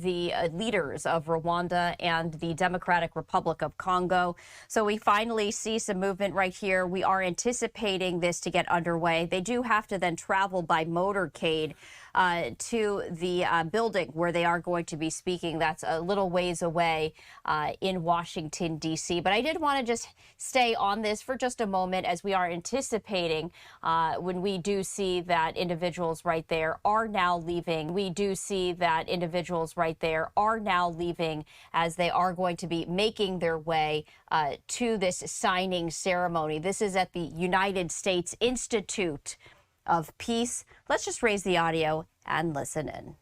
The leaders of Rwanda and the Democratic Republic of Congo. So we finally see some movement right here. We are anticipating this to get underway. They do have to then travel by motorcade to the building where they are going to be speaking. That's a little ways away in Washington, D.C. But I did want to just stay on this for just a moment as we are anticipating when we do see that individuals right there are now leaving. We do see that individuals right there are now leaving as they are going to be making their way to this signing ceremony. This is at the United States Institute of Peace. Let's just raise the audio and listen in.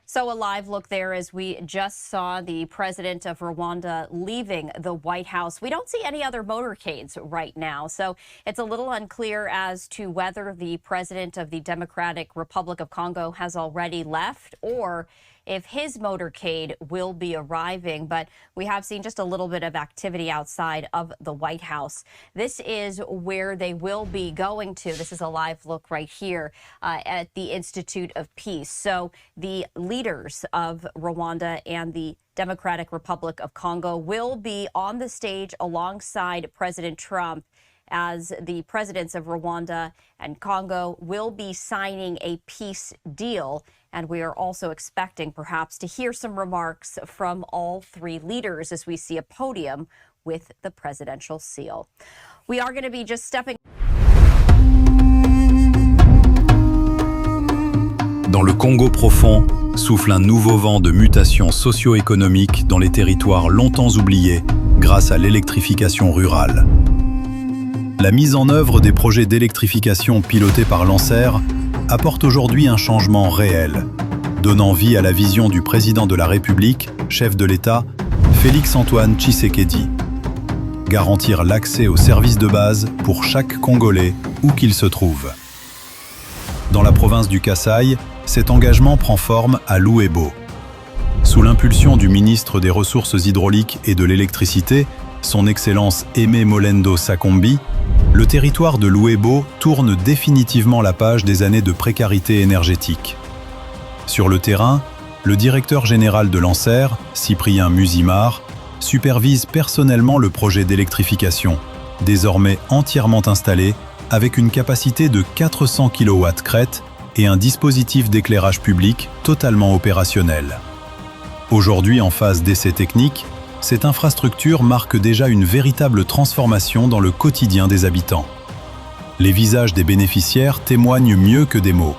So a live look there as we just saw the president of Rwanda leaving the White House. We don't see any other motorcades right now, so it's a little unclear as to whether the president of the Democratic Republic of Congo has already left or if his motorcade will be arriving. But we have seen just a little bit of activity outside of the White House. This is where they will be going to. This is a live look right here at the Institute of Peace. So the leaders of Rwanda and the Democratic Republic of Congo will be on the stage alongside President Trump as the presidents of Rwanda and Congo will be signing a peace deal. And we are also expecting perhaps to hear some remarks from all three leaders as we see a podium with the presidential seal. We are going to be just stepping. Dans le Congo profond, souffle un nouveau vent de mutation socio-économique dans les territoires longtemps oubliés grâce à l'électrification rurale. La mise en œuvre des projets d'électrification pilotés par Lancer apporte aujourd'hui un changement réel, donnant vie à la vision du président de la République, chef de l'État, Félix-Antoine Tshisekedi. Garantir l'accès aux services de base pour chaque Congolais, où qu'il se trouve. Dans la province du Kasaï, cet engagement prend forme à Louébo. Sous l'impulsion du ministre des Ressources hydrauliques et de l'électricité, son Excellence Aimé Molendo Sakombi, le territoire de Louébo tourne définitivement la page des années de précarité énergétique. Sur le terrain, le directeur général de Lancer, Cyprien Musimar, supervise personnellement le projet d'électrification, désormais entièrement installé, avec une capacité de 400 kW crête et un dispositif d'éclairage public totalement opérationnel. Aujourd'hui en phase d'essai technique, cette infrastructure marque déjà une véritable transformation dans le quotidien des habitants. Les visages des bénéficiaires témoignent mieux que des mots.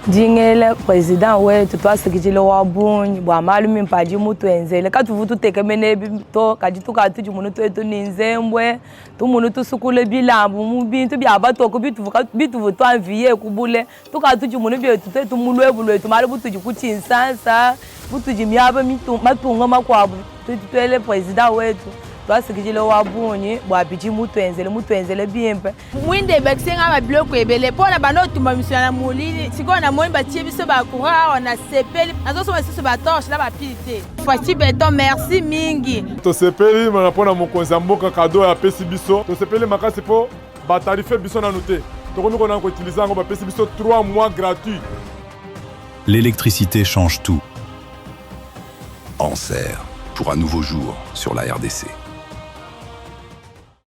Dingele président wetu twasikijile wabunyi bwa malumi mpaji mutu enzele katuvutu tekemene bito kajituka tuji munu twetu ninzembwe tumunu tusukule bilambu mu bintu byabatoko bituvu twanviye kubule tukatuji munu byetu twetu mulwebulwe tumali butuji kuchinsansa butuji myaba matunga makwabu twele président wetu twasikijile wabunyi bwapiji mutu enzele bimpe mwinde bakisenga mabiloko ebele pona banotuma misana mulini siko na moni batie biso bakura na sepeli nazosoma biso batorche la bapilité fati beton merci mingi to sepeli mana pona mokonza mboka kado ya pesi biso to sepeli makasi po batarife biso na noté to komi kona ko utiliser ngo ba pesi biso 3 mois gratuits. L'électricité change tout. Lancer pour un nouveau jour sur la RDC.